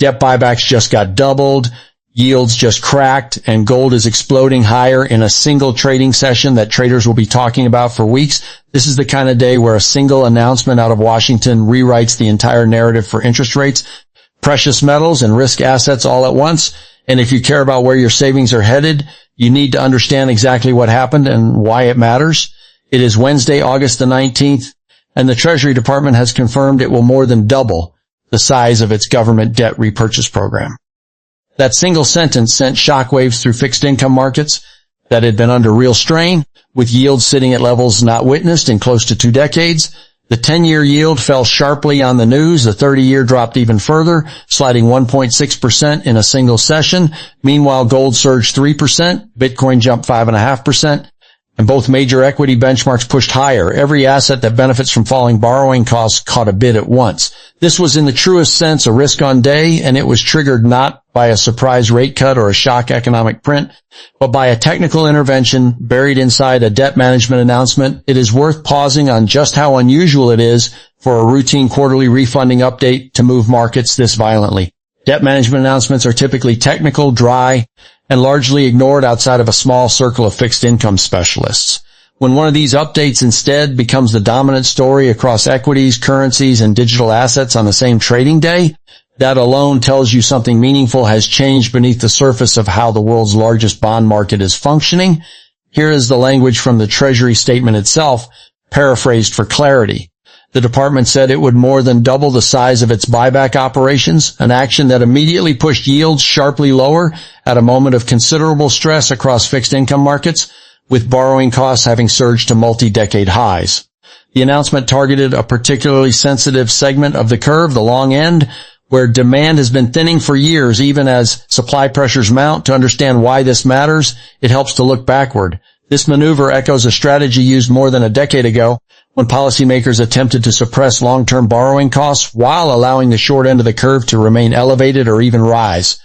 Debt buybacks just got doubled. Yields just cracked, and gold is exploding higher in a single trading session that traders will be talking about for weeks. This is the kind of day where a single announcement out of Washington rewrites the entire narrative for interest rates, precious metals, and risk assets all at once. And if you care about where your savings are headed, you need to understand exactly what happened and why it matters. It is Wednesday, August the 19th, and the Treasury Department has confirmed it will more than double the size of its government debt repurchase program. That single sentence sent shockwaves through fixed income markets that had been under real strain, with yields sitting at levels not witnessed in close to 2 decades. The 10-year yield fell sharply on the news. The 30-year dropped even further, sliding 1.6% in a single session. Meanwhile, gold surged 3%, Bitcoin jumped 5.5%, and both major equity benchmarks pushed higher. Every asset that benefits from falling borrowing costs caught a bid at once. This was in the truest sense a risk-on day, and it was triggered not by a surprise rate cut or a shock economic print, but by a technical intervention buried inside a debt management announcement. It is worth pausing on just how unusual it is for a routine quarterly refunding update to move markets this violently. Debt management announcements are typically technical, dry, and largely ignored outside of a small circle of fixed income specialists. When one of these updates instead becomes the dominant story across equities, currencies, and digital assets on the same trading day, that alone tells you something meaningful has changed beneath the surface of how the world's largest bond market is functioning. Here is the language from the Treasury statement itself, paraphrased for clarity. The department said it would more than double the size of its buyback operations, an action that immediately pushed yields sharply lower at a moment of considerable stress across fixed income markets, with borrowing costs having surged to multi-decade highs. The announcement targeted a particularly sensitive segment of the curve, the long end, where demand has been thinning for years, even as supply pressures mount. To understand why this matters, it helps to look backward. This maneuver echoes a strategy used more than a decade ago when policymakers attempted to suppress long-term borrowing costs while allowing the short end of the curve to remain elevated or even rise.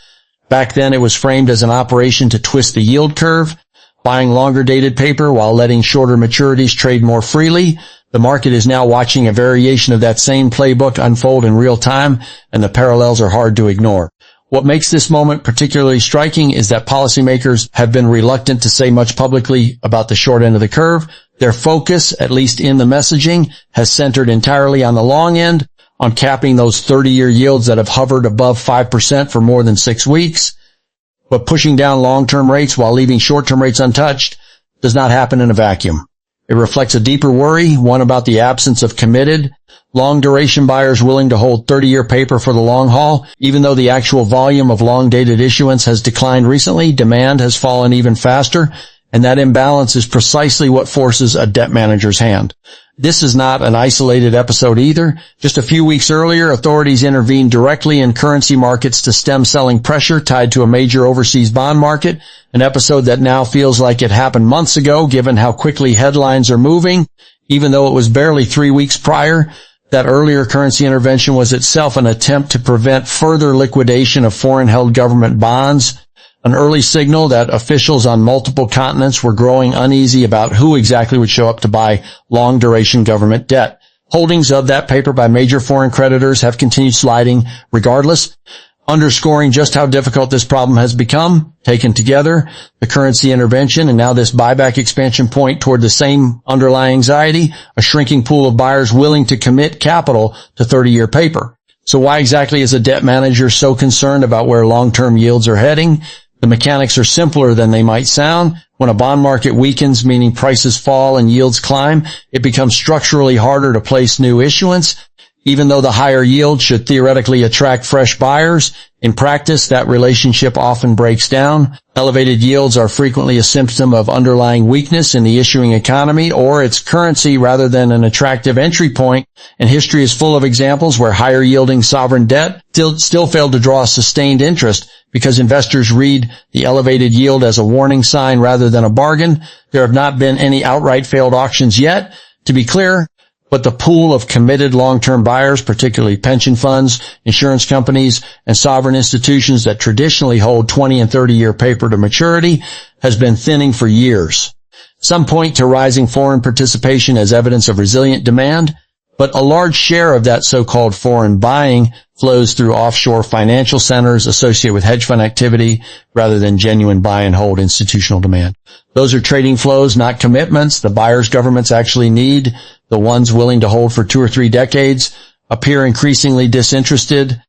Back then, it was framed as an operation to twist the yield curve, buying longer-dated paper while letting shorter maturities trade more freely. The market is now watching a variation of that same playbook unfold in real time, and the parallels are hard to ignore. What makes this moment particularly striking is that policymakers have been reluctant to say much publicly about the short end of the curve. Their focus, at least in the messaging, has centered entirely on the long end, on capping those 30-year yields that have hovered above 5% for more than 6 weeks. But pushing down long-term rates while leaving short-term rates untouched does not happen in a vacuum. It reflects a deeper worry, one about the absence of committed, long-duration buyers willing to hold 30-year paper for the long haul. Even though the actual volume of long-dated issuance has declined recently, demand has fallen even faster, and that imbalance is precisely what forces a debt manager's hand. This is not an isolated episode either. Just a few weeks earlier, authorities intervened directly in currency markets to stem selling pressure tied to a major overseas bond market, an episode that now feels like it happened months ago given how quickly headlines are moving. Even though it was barely 3 weeks prior, that earlier currency intervention was itself an attempt to prevent further liquidation of foreign-held government bonds, an early signal that officials on multiple continents were growing uneasy about who exactly would show up to buy long-duration government debt. Holdings of that paper by major foreign creditors have continued sliding regardless, underscoring just how difficult this problem has become. Taken together, the currency intervention and now this buyback expansion point toward the same underlying anxiety, a shrinking pool of buyers willing to commit capital to 30-year paper. So why exactly is a debt manager so concerned about where long-term yields are heading? The mechanics are simpler than they might sound. When a bond market weakens, meaning prices fall and yields climb, it becomes structurally harder to place new issuance. Even though the higher yield should theoretically attract fresh buyers, in practice, that relationship often breaks down. Elevated yields are frequently a symptom of underlying weakness in the issuing economy or its currency rather than an attractive entry point, and history is full of examples where higher-yielding sovereign debt still failed to draw sustained interest because investors read the elevated yield as a warning sign rather than a bargain. There have not been any outright failed auctions yet, to be clear, but the pool of committed long-term buyers, particularly pension funds, insurance companies, and sovereign institutions that traditionally hold 20 and 30-year paper to maturity, has been thinning for years. Some point to rising foreign participation as evidence of resilient demand, But a large share of that so-called foreign buying flows through offshore financial centers associated with hedge fund activity rather than genuine buy and hold institutional demand. Those are trading flows, not commitments. The buyers governments actually need, the ones willing to hold for 2 or 3 decades, appear increasingly disinterested.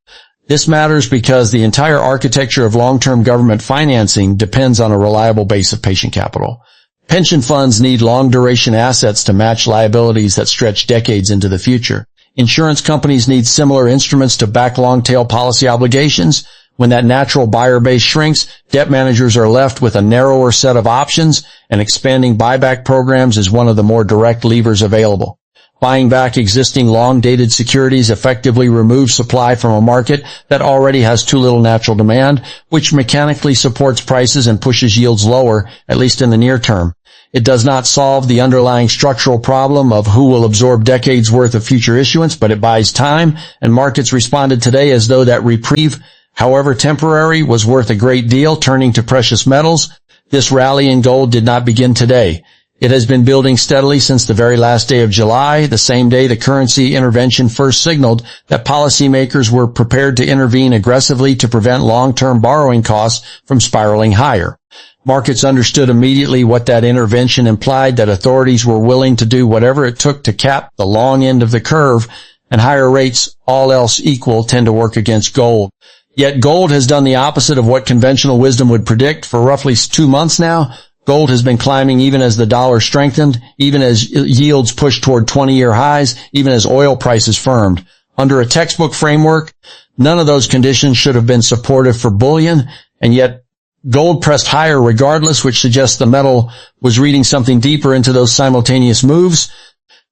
This matters because the entire architecture of long-term government financing depends on a reliable base of patient capital. Pension funds need long-duration assets to match liabilities that stretch decades into the future. Insurance companies need similar instruments to back long-tail policy obligations. When that natural buyer base shrinks, debt managers are left with a narrower set of options, and expanding buyback programs is one of the more direct levers available. Buying back existing long-dated securities effectively removes supply from a market that already has too little natural demand, which mechanically supports prices and pushes yields lower, at least in the near term. It does not solve the underlying structural problem of who will absorb decades worth of future issuance, but it buys time, and markets responded today as though that reprieve, however temporary, was worth a great deal, turning to precious metals. This rally in gold did not begin today. It has been building steadily since the very last day of July, the same day the currency intervention first signaled that policymakers were prepared to intervene aggressively to prevent long-term borrowing costs from spiraling higher. Markets understood immediately what that intervention implied, that authorities were willing to do whatever it took to cap the long end of the curve, and higher rates, all else equal, tend to work against gold. Yet gold has done the opposite of what conventional wisdom would predict. For roughly 2 months now, gold has been climbing even as the dollar strengthened, even as yields pushed toward 20-year highs, even as oil prices firmed. Under a textbook framework, none of those conditions should have been supportive for bullion, and yet gold pressed higher regardless, which suggests the metal was reading something deeper into those simultaneous moves,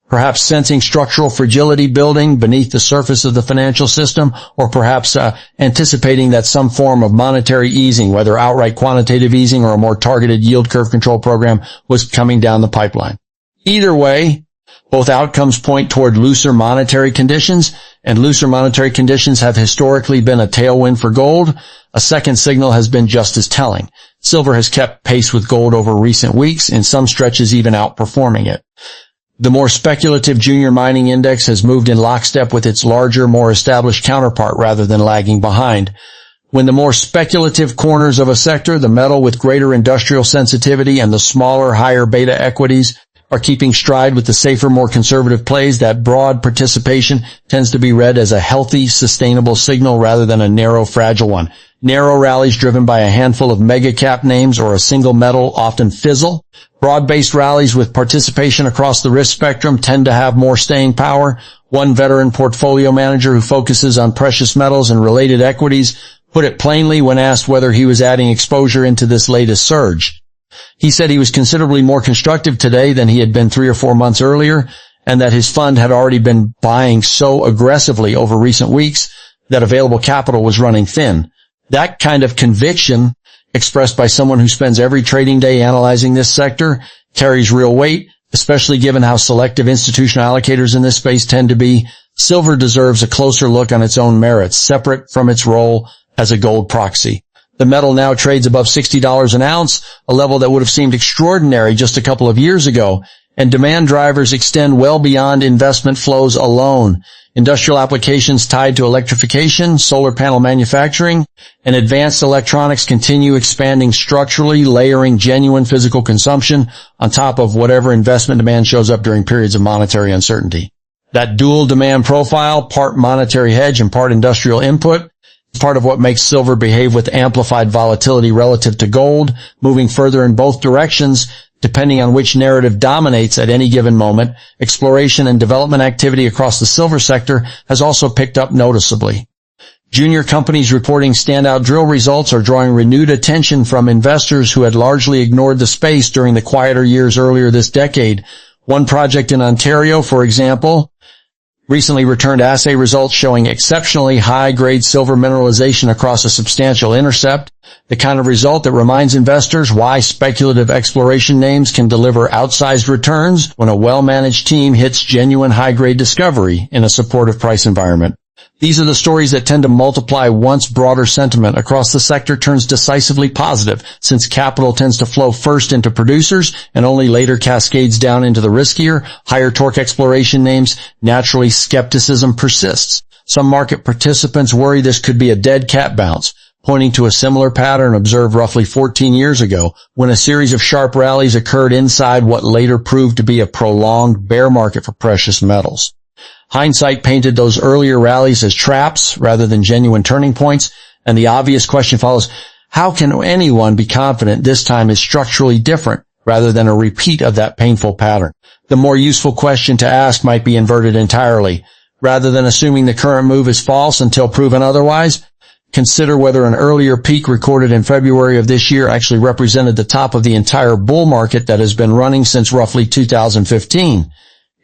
perhaps sensing structural fragility building beneath the surface of the financial system, or perhaps anticipating that some form of monetary easing, whether outright quantitative easing or a more targeted yield curve control program, was coming down the pipeline. Either way, both outcomes point toward looser monetary conditions, and looser monetary conditions have historically been a tailwind for gold. A second signal has been just as telling. Silver has kept pace with gold over recent weeks, in some stretches even outperforming it. The more speculative junior mining index has moved in lockstep with its larger, more established counterpart rather than lagging behind. When the more speculative corners of a sector, the metal with greater industrial sensitivity and the smaller, higher beta equities, are keeping stride with the safer, more conservative plays, that broad participation tends to be read as a healthy, sustainable signal rather than a narrow, fragile one. Narrow rallies driven by a handful of mega-cap names or a single metal often fizzle. Broad-based rallies with participation across the risk spectrum tend to have more staying power. One veteran portfolio manager who focuses on precious metals and related equities put it plainly when asked whether he was adding exposure into this latest surge. He said he was considerably more constructive today than he had been 3 or 4 months earlier, and that his fund had already been buying so aggressively over recent weeks that available capital was running thin. That kind of conviction, expressed by someone who spends every trading day analyzing this sector, carries real weight, especially given how selective institutional allocators in this space tend to be. Silver deserves a closer look on its own merits, separate from its role as a gold proxy. The metal now trades above $60 an ounce, a level that would have seemed extraordinary just a couple of years ago, and demand drivers extend well beyond investment flows alone. Industrial applications tied to electrification, solar panel manufacturing, and advanced electronics continue expanding structurally, layering genuine physical consumption on top of whatever investment demand shows up during periods of monetary uncertainty. That dual demand profile, part monetary hedge and part industrial input, is part of what makes silver behave with amplified volatility relative to gold, moving further in both directions depending on which narrative dominates at any given moment. Exploration and development activity across the silver sector has also picked up noticeably. Junior companies reporting standout drill results are drawing renewed attention from investors who had largely ignored the space during the quieter years earlier this decade. One project in Ontario, for example, recently returned assay results showing exceptionally high-grade silver mineralization across a substantial intercept, the kind of result that reminds investors why speculative exploration names can deliver outsized returns when a well-managed team hits genuine high-grade discovery in a supportive price environment. These are the stories that tend to multiply once broader sentiment across the sector turns decisively positive, since capital tends to flow first into producers and only later cascades down into the riskier, higher torque exploration names. Naturally, skepticism persists. Some market participants worry this could be a dead cat bounce, pointing to a similar pattern observed roughly 14 years ago when a series of sharp rallies occurred inside what later proved to be a prolonged bear market for precious metals. Hindsight painted those earlier rallies as traps rather than genuine turning points, and the obvious question follows, how can anyone be confident this time is structurally different rather than a repeat of that painful pattern? The more useful question to ask might be inverted entirely. Rather than assuming the current move is false until proven otherwise, consider whether an earlier peak recorded in February of this year actually represented the top of the entire bull market that has been running since roughly 2015.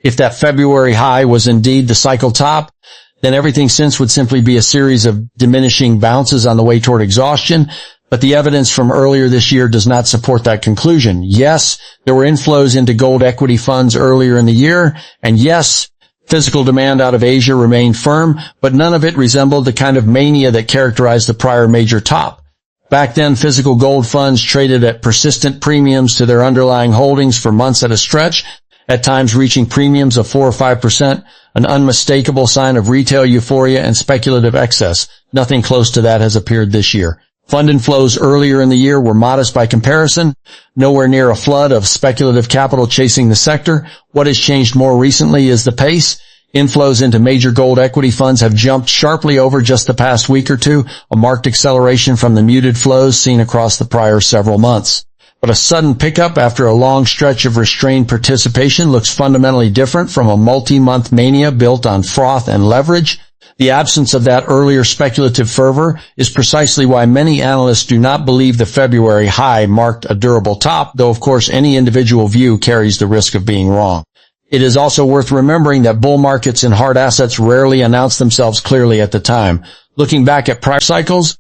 If that February high was indeed the cycle top, then everything since would simply be a series of diminishing bounces on the way toward exhaustion. But the evidence from earlier this year does not support that conclusion. Yes, there were inflows into gold equity funds earlier in the year, and yes, physical demand out of Asia remained firm, but none of it resembled the kind of mania that characterized the prior major top. Back then, physical gold funds traded at persistent premiums to their underlying holdings for months at a stretch, at times reaching premiums of 4 or 5%, an unmistakable sign of retail euphoria and speculative excess. Nothing close to that has appeared this year. Fund inflows earlier in the year were modest by comparison, nowhere near a flood of speculative capital chasing the sector. What has changed more recently is the pace. Inflows into major gold equity funds have jumped sharply over just the past week or two, a marked acceleration from the muted flows seen across the prior several months. But a sudden pickup after a long stretch of restrained participation looks fundamentally different from a multi-month mania built on froth and leverage. The absence of that earlier speculative fervor is precisely why many analysts do not believe the February high marked a durable top, though of course any individual view carries the risk of being wrong. It is also worth remembering that bull markets in hard assets rarely announce themselves clearly at the time. Looking back at prior cycles,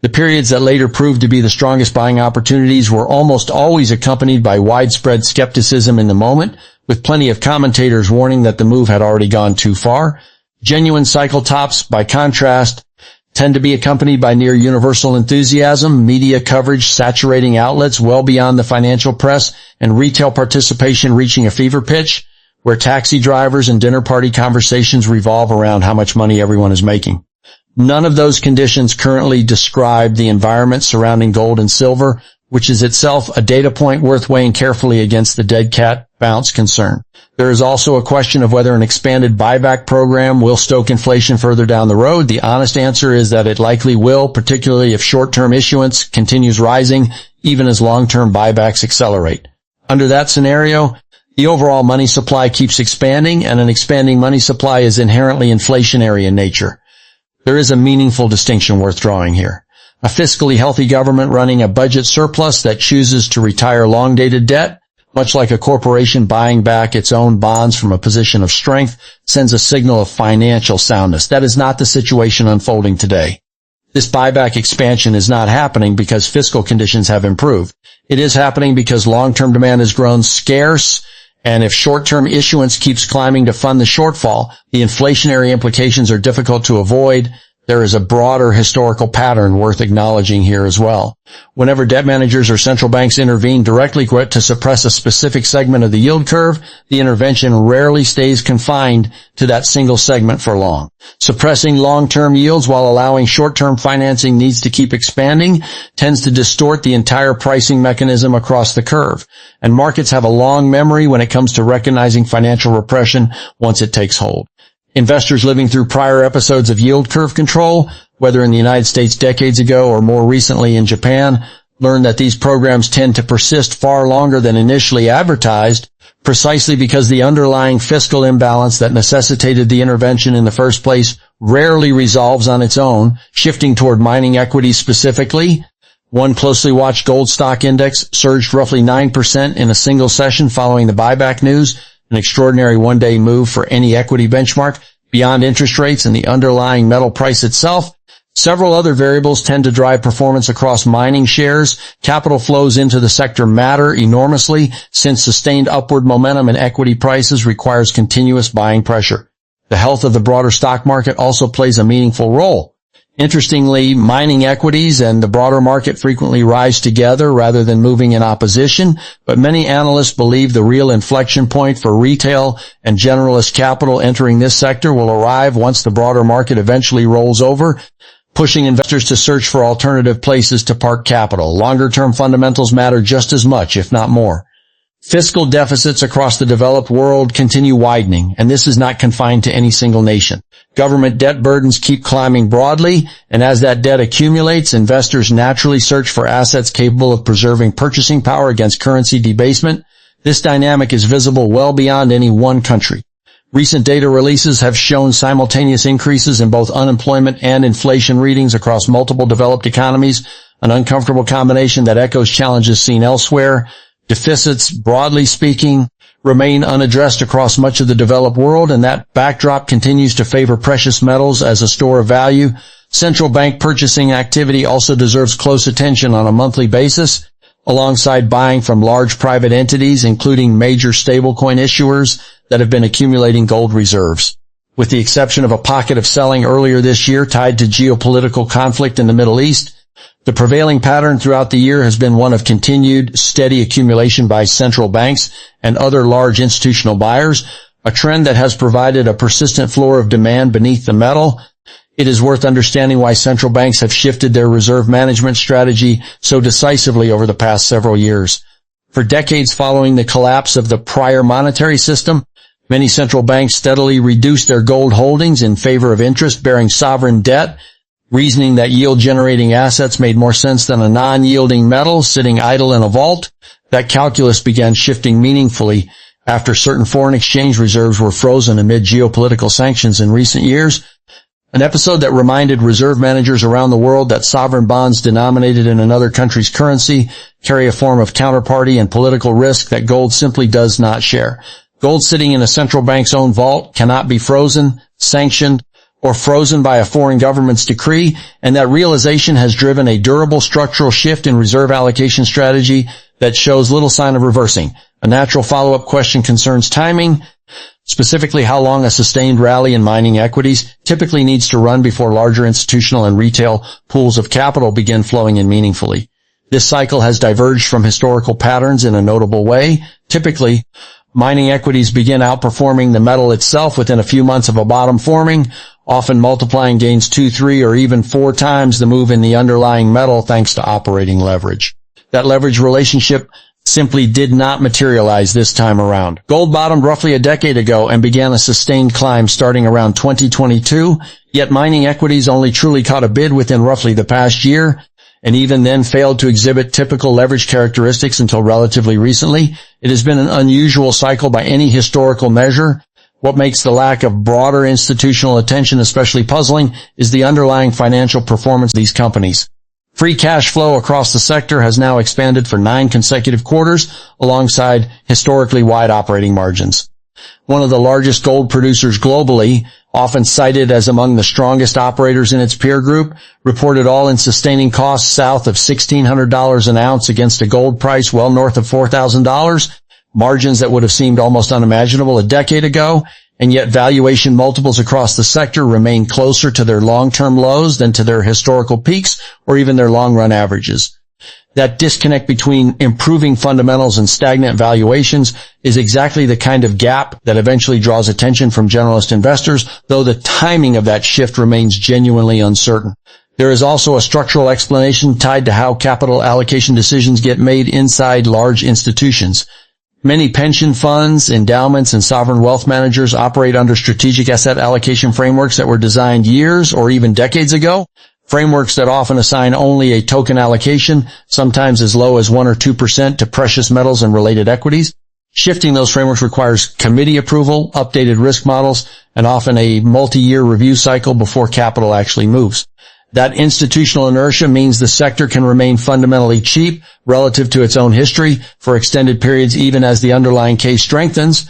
the periods that later proved to be the strongest buying opportunities were almost always accompanied by widespread skepticism in the moment, with plenty of commentators warning that the move had already gone too far. Genuine cycle tops, by contrast, tend to be accompanied by near universal enthusiasm, media coverage saturating outlets well beyond the financial press, and retail participation reaching a fever pitch, where taxi drivers and dinner party conversations revolve around how much money everyone is making. None of those conditions currently describe the environment surrounding gold and silver, which is itself a data point worth weighing carefully against the dead cat bounce concern. There is also a question of whether an expanded buyback program will stoke inflation further down the road. The honest answer is that it likely will, particularly if short-term issuance continues rising, even as long-term buybacks accelerate. Under that scenario, the overall money supply keeps expanding, and an expanding money supply is inherently inflationary in nature. There is a meaningful distinction worth drawing here. A fiscally healthy government running a budget surplus that chooses to retire long-dated debt, much like a corporation buying back its own bonds from a position of strength, sends a signal of financial soundness. That is not the situation unfolding today. This buyback expansion is not happening because fiscal conditions have improved. It is happening because long-term demand has grown scarce, and if short-term issuance keeps climbing to fund the shortfall, the inflationary implications are difficult to avoid. There is a broader historical pattern worth acknowledging here as well. Whenever debt managers or central banks intervene directly to suppress a specific segment of the yield curve, the intervention rarely stays confined to that single segment for long. Suppressing long-term yields while allowing short-term financing needs to keep expanding tends to distort the entire pricing mechanism across the curve, and markets have a long memory when it comes to recognizing financial repression once it takes hold. Investors living through prior episodes of yield curve control, whether in the United States decades ago or more recently in Japan, learn that these programs tend to persist far longer than initially advertised, precisely because the underlying fiscal imbalance that necessitated the intervention in the first place rarely resolves on its own, shifting toward mining equities specifically. One closely watched gold stock index surged roughly 9% in a single session following the buyback news, an extraordinary one-day move for any equity benchmark. Beyond interest rates and the underlying metal price itself, several other variables tend to drive performance across mining shares. Capital flows into the sector matter enormously, since sustained upward momentum in equity prices requires continuous buying pressure. The health of the broader stock market also plays a meaningful role. Interestingly, mining equities and the broader market frequently rise together rather than moving in opposition, but many analysts believe the real inflection point for retail and generalist capital entering this sector will arrive once the broader market eventually rolls over, pushing investors to search for alternative places to park capital. Longer-term fundamentals matter just as much, if not more. Fiscal deficits across the developed world continue widening, and this is not confined to any single nation. Government debt burdens keep climbing broadly, and as that debt accumulates, investors naturally search for assets capable of preserving purchasing power against currency debasement. This dynamic is visible well beyond any one country. Recent data releases have shown simultaneous increases in both unemployment and inflation readings across multiple developed economies, an uncomfortable combination that echoes challenges seen elsewhere. Deficits, broadly speaking, remain unaddressed across much of the developed world, and that backdrop continues to favor precious metals as a store of value. Central bank purchasing activity also deserves close attention on a monthly basis, alongside buying from large private entities, including major stablecoin issuers that have been accumulating gold reserves. With the exception of a pocket of selling earlier this year tied to geopolitical conflict in the Middle East, the prevailing pattern throughout the year has been one of continued, steady accumulation by central banks and other large institutional buyers, a trend that has provided a persistent floor of demand beneath the metal. It is worth understanding why central banks have shifted their reserve management strategy so decisively over the past several years. For decades following the collapse of the prior monetary system, many central banks steadily reduced their gold holdings in favor of interest-bearing sovereign debt, reasoning that yield-generating assets made more sense than a non-yielding metal sitting idle in a vault. That calculus began shifting meaningfully after certain foreign exchange reserves were frozen amid geopolitical sanctions in recent years. An episode that reminded reserve managers around the world that sovereign bonds denominated in another country's currency carry a form of counterparty and political risk that gold simply does not share. Gold sitting in a central bank's own vault cannot be frozen, sanctioned, or frozen by a foreign government's decree, and that realization has driven a durable structural shift in reserve allocation strategy that shows little sign of reversing. A natural follow-up question concerns timing, specifically how long a sustained rally in mining equities typically needs to run before larger institutional and retail pools of capital begin flowing in meaningfully. This cycle has diverged from historical patterns in a notable way. Typically, mining equities begin outperforming the metal itself within a few months of a bottom forming, often multiplying gains 2, 3, or even 4 times the move in the underlying metal thanks to operating leverage. That leverage relationship simply did not materialize this time around. Gold bottomed roughly a decade ago and began a sustained climb starting around 2022, yet mining equities only truly caught a bid within roughly the past year, and even then failed to exhibit typical leverage characteristics until relatively recently. It has been an unusual cycle by any historical measure. What makes the lack of broader institutional attention especially puzzling is the underlying financial performance of these companies. Free cash flow across the sector has now expanded for 9 consecutive quarters, alongside historically wide operating margins. One of the largest gold producers globally, often cited as among the strongest operators in its peer group, reported all-in sustaining costs south of $1,600 an ounce against a gold price well north of $4,000, margins that would have seemed almost unimaginable a decade ago, and yet valuation multiples across the sector remain closer to their long-term lows than to their historical peaks or even their long-run averages. That disconnect between improving fundamentals and stagnant valuations is exactly the kind of gap that eventually draws attention from generalist investors, though the timing of that shift remains genuinely uncertain. There is also a structural explanation tied to how capital allocation decisions get made inside large institutions. Many pension funds, endowments, and sovereign wealth managers operate under strategic asset allocation frameworks that were designed years or even decades ago. Frameworks that often assign only a token allocation, sometimes as low as 1 or 2% to precious metals and related equities. Shifting those frameworks requires committee approval, updated risk models, and often a multi-year review cycle before capital actually moves. That institutional inertia means the sector can remain fundamentally cheap relative to its own history for extended periods even as the underlying case strengthens,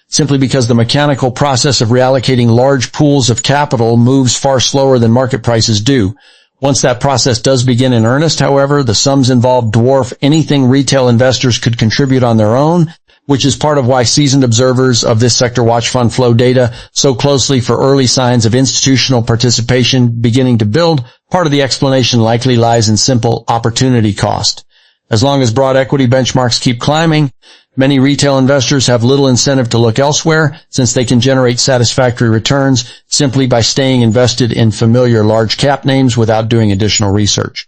simply because the mechanical process of reallocating large pools of capital moves far slower than market prices do. Once that process does begin in earnest, however, the sums involved dwarf anything retail investors could contribute on their own, which is part of why seasoned observers of this sector watch fund flow data so closely for early signs of institutional participation beginning to build. Part of the explanation likely lies in simple opportunity cost. As long as broad equity benchmarks keep climbing, many retail investors have little incentive to look elsewhere since they can generate satisfactory returns simply by staying invested in familiar large cap names without doing additional research.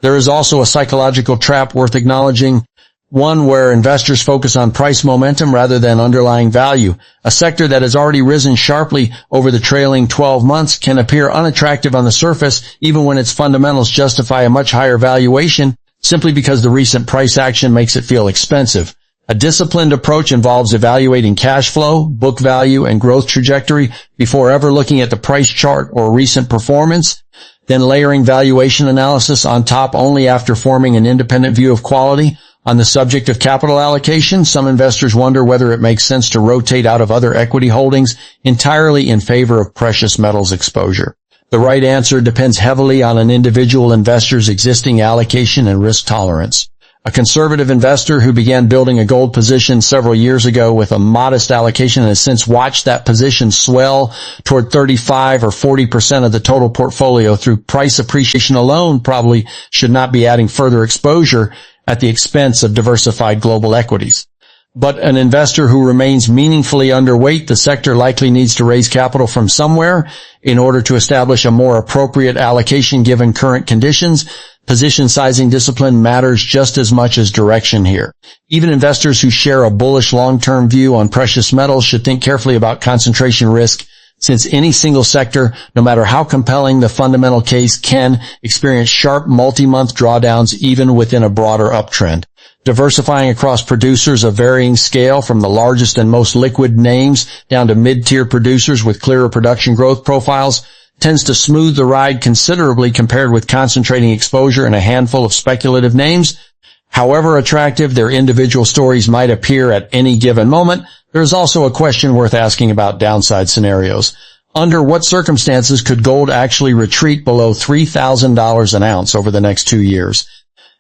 There is also a psychological trap worth acknowledging, one where investors focus on price momentum rather than underlying value. A sector that has already risen sharply over the trailing 12 months can appear unattractive on the surface even when its fundamentals justify a much higher valuation simply because the recent price action makes it feel expensive. A disciplined approach involves evaluating cash flow, book value, and growth trajectory before ever looking at the price chart or recent performance, then layering valuation analysis on top only after forming an independent view of quality. On the subject of capital allocation, some investors wonder whether it makes sense to rotate out of other equity holdings entirely in favor of precious metals exposure. The right answer depends heavily on an individual investor's existing allocation and risk tolerance. A conservative investor who began building a gold position several years ago with a modest allocation and has since watched that position swell toward 35 or 40% of the total portfolio through price appreciation alone probably should not be adding further exposure at the expense of diversified global equities. But an investor who remains meaningfully underweight the sector likely needs to raise capital from somewhere in order to establish a more appropriate allocation given current conditions. Position sizing discipline matters just as much as direction here. Even investors who share a bullish long-term view on precious metals should think carefully about concentration risk, since any single sector, no matter how compelling the fundamental case, can experience sharp multi-month drawdowns even within a broader uptrend. Diversifying across producers of varying scale from the largest and most liquid names down to mid-tier producers with clearer production growth profiles tends to smooth the ride considerably compared with concentrating exposure in a handful of speculative names. However attractive their individual stories might appear at any given moment, there is also a question worth asking about downside scenarios. Under what circumstances could gold actually retreat below $3,000 an ounce over the next 2 years?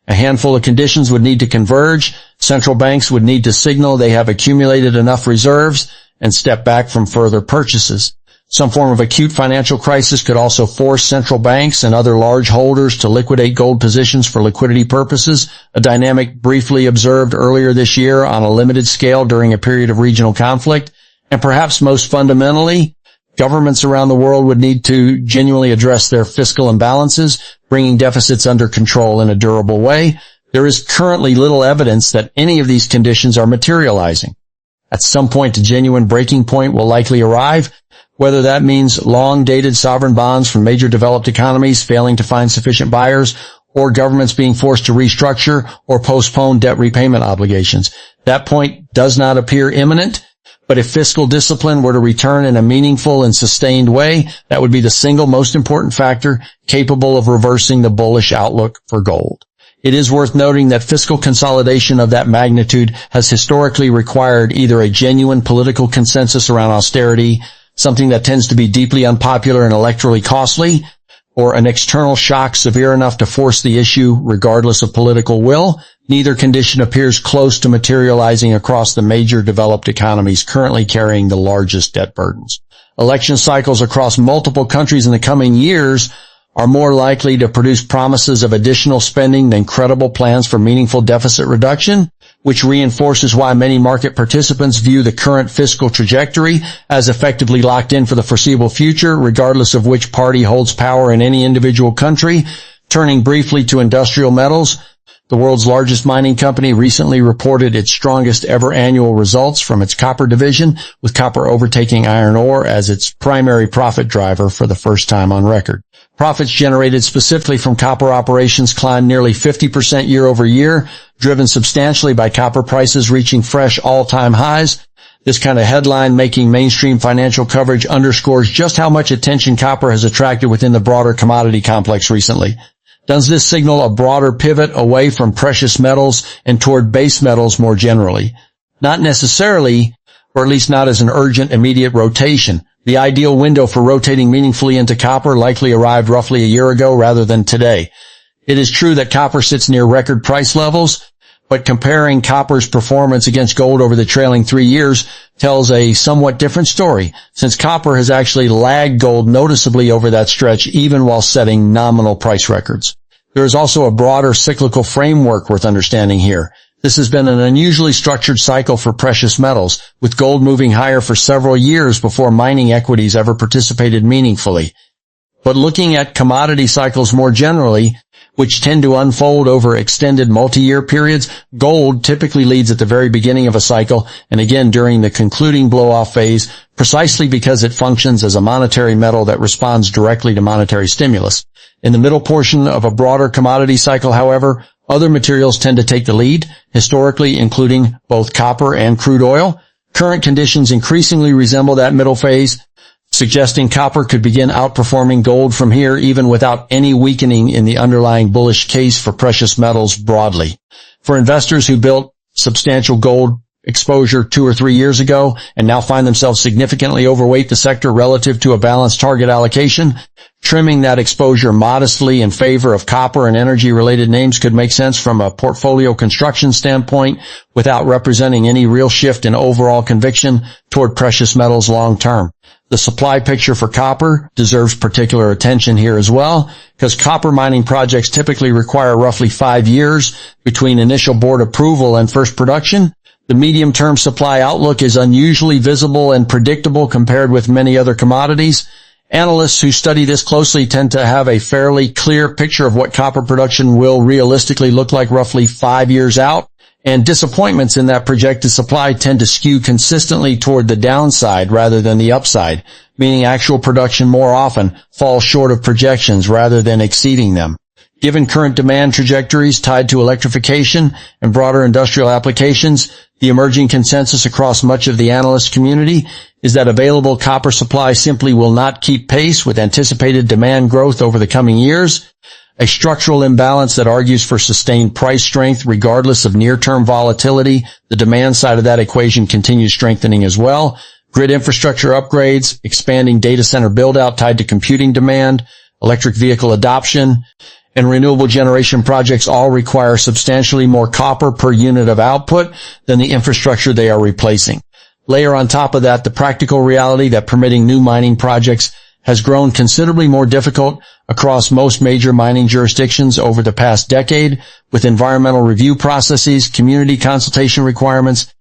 A handful of conditions would need to converge. Central banks would need to signal they have accumulated enough reserves and step back from further purchases. Some form of acute financial crisis could also force central banks and other large holders to liquidate gold positions for liquidity purposes, a dynamic briefly observed earlier this year on a limited scale during a period of regional conflict. And perhaps most fundamentally, governments around the world would need to genuinely address their fiscal imbalances, bringing deficits under control in a durable way. There is currently little evidence that any of these conditions are materializing. At some point, a genuine breaking point will likely arrive, whether that means long-dated sovereign bonds from major developed economies failing to find sufficient buyers, or governments being forced to restructure or postpone debt repayment obligations. That point does not appear imminent, but if fiscal discipline were to return in a meaningful and sustained way, that would be the single most important factor capable of reversing the bullish outlook for gold. It is worth noting that fiscal consolidation of that magnitude has historically required either a genuine political consensus around austerity, something that tends to be deeply unpopular and electorally costly, or an external shock severe enough to force the issue regardless of political will. Neither condition appears close to materializing across the major developed economies currently carrying the largest debt burdens. Election cycles across multiple countries in the coming years are more likely to produce promises of additional spending than credible plans for meaningful deficit reduction, which reinforces why many market participants view the current fiscal trajectory as effectively locked in for the foreseeable future, regardless of which party holds power in any individual country. Turning briefly to industrial metals, the world's largest mining company recently reported its strongest ever annual results from its copper division, with copper overtaking iron ore as its primary profit driver for the first time on record. Profits generated specifically from copper operations climbed nearly 50% year over year, driven substantially by copper prices reaching fresh all-time highs. This kind of headline making mainstream financial coverage underscores just how much attention copper has attracted within the broader commodity complex recently. Does this signal a broader pivot away from precious metals and toward base metals more generally? Not necessarily, or at least not as an urgent, immediate rotation. The ideal window for rotating meaningfully into copper likely arrived roughly a year ago rather than today. It is true that copper sits near record price levels, but comparing copper's performance against gold over the trailing 3 years tells a somewhat different story, since copper has actually lagged gold noticeably over that stretch, even while setting nominal price records. There is also a broader cyclical framework worth understanding here. This has been an unusually structured cycle for precious metals, with gold moving higher for several years before mining equities ever participated meaningfully. But looking at commodity cycles more generally, which tend to unfold over extended multi-year periods, gold typically leads at the very beginning of a cycle and again during the concluding blow-off phase, precisely because it functions as a monetary metal that responds directly to monetary stimulus. In the middle portion of a broader commodity cycle, however, other materials tend to take the lead, historically including both copper and crude oil. Current conditions increasingly resemble that middle phase, suggesting copper could begin outperforming gold from here even without any weakening in the underlying bullish case for precious metals broadly. For investors who built substantial gold exposure 2 or 3 years ago and now find themselves significantly overweight the sector relative to a balanced target allocation, trimming that exposure modestly in favor of copper and energy-related names could make sense from a portfolio construction standpoint without representing any real shift in overall conviction toward precious metals long term. The supply picture for copper deserves particular attention here as well, because copper mining projects typically require roughly 5 years between initial board approval and first production. The medium-term supply outlook is unusually visible and predictable compared with many other commodities. Analysts who study this closely tend to have a fairly clear picture of what copper production will realistically look like roughly 5 years out, and disappointments in that projected supply tend to skew consistently toward the downside rather than the upside, meaning actual production more often falls short of projections rather than exceeding them. Given current demand trajectories tied to electrification and broader industrial applications, the emerging consensus across much of the analyst community is that available copper supply simply will not keep pace with anticipated demand growth over the coming years. A structural imbalance that argues for sustained price strength regardless of near-term volatility. The demand side of that equation continues strengthening as well. Grid infrastructure upgrades, expanding data center build-out tied to computing demand, electric vehicle adoption, and renewable generation projects all require substantially more copper per unit of output than the infrastructure they are replacing. Layer on top of that the practical reality that permitting new mining projects has grown considerably more difficult across most major mining jurisdictions over the past decade, with environmental review processes, community consultation requirements,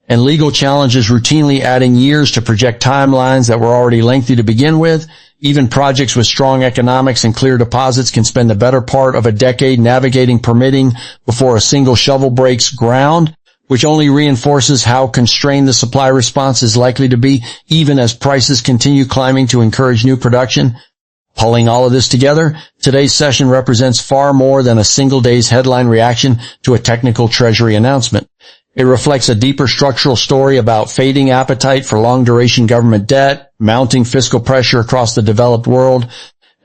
and legal challenges routinely adding years to project timelines that were already lengthy to begin with. Even projects with strong economics and clear deposits can spend the better part of a decade navigating permitting before a single shovel breaks ground, which only reinforces how constrained the supply response is likely to be, even as prices continue climbing to encourage new production. Pulling all of this together, today's session represents far more than a single day's headline reaction to a technical Treasury announcement. It reflects a deeper structural story about fading appetite for long-duration government debt, mounting fiscal pressure across the developed world,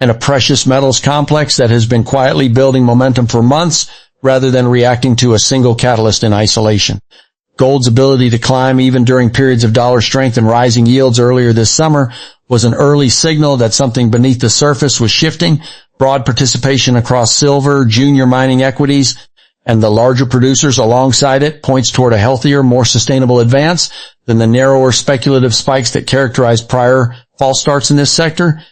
and a precious metals complex that has been quietly building momentum for months rather than reacting to a single catalyst in isolation. Gold's ability to climb even during periods of dollar strength and rising yields earlier this summer was an early signal that something beneath the surface was shifting. Broad participation across silver, junior mining equities, and the larger producers alongside it points toward a healthier, more sustainable advance than the narrower speculative spikes that characterized prior false starts in this sector.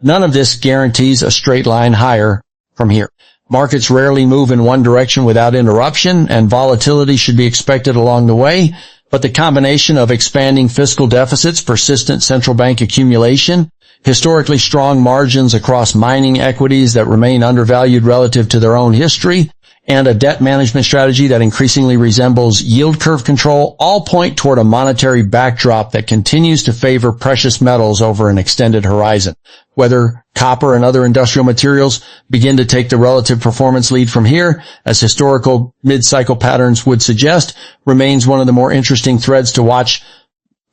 None of this guarantees a straight line higher from here. Markets rarely move in one direction without interruption, and volatility should be expected along the way, but the combination of expanding fiscal deficits, persistent central bank accumulation, historically strong margins across mining equities that remain undervalued relative to their own history, and a debt management strategy that increasingly resembles yield curve control all point toward a monetary backdrop that continues to favor precious metals over an extended horizon. Whether copper and other industrial materials begin to take the relative performance lead from here, as historical mid-cycle patterns would suggest, remains one of the more interesting threads to watch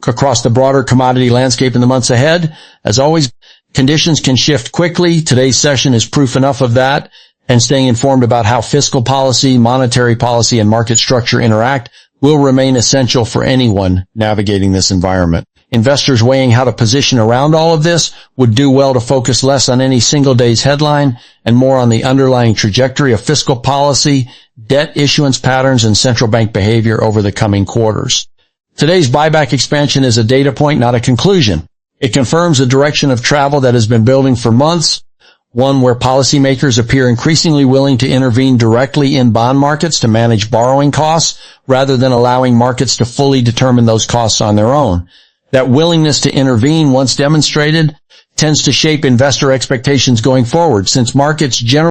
across the broader commodity landscape in the months ahead. As always, conditions can shift quickly. Today's session is proof enough of that, and staying informed about how fiscal policy, monetary policy, and market structure interact will remain essential for anyone navigating this environment. Investors weighing how to position around all of this would do well to focus less on any single day's headline and more on the underlying trajectory of fiscal policy, debt issuance patterns, and central bank behavior over the coming quarters. Today's buyback expansion is a data point, not a conclusion. It confirms a direction of travel that has been building for months, one where policymakers appear increasingly willing to intervene directly in bond markets to manage borrowing costs rather than allowing markets to fully determine those costs on their own. That willingness to intervene, once demonstrated, tends to shape investor expectations going forward, since markets generally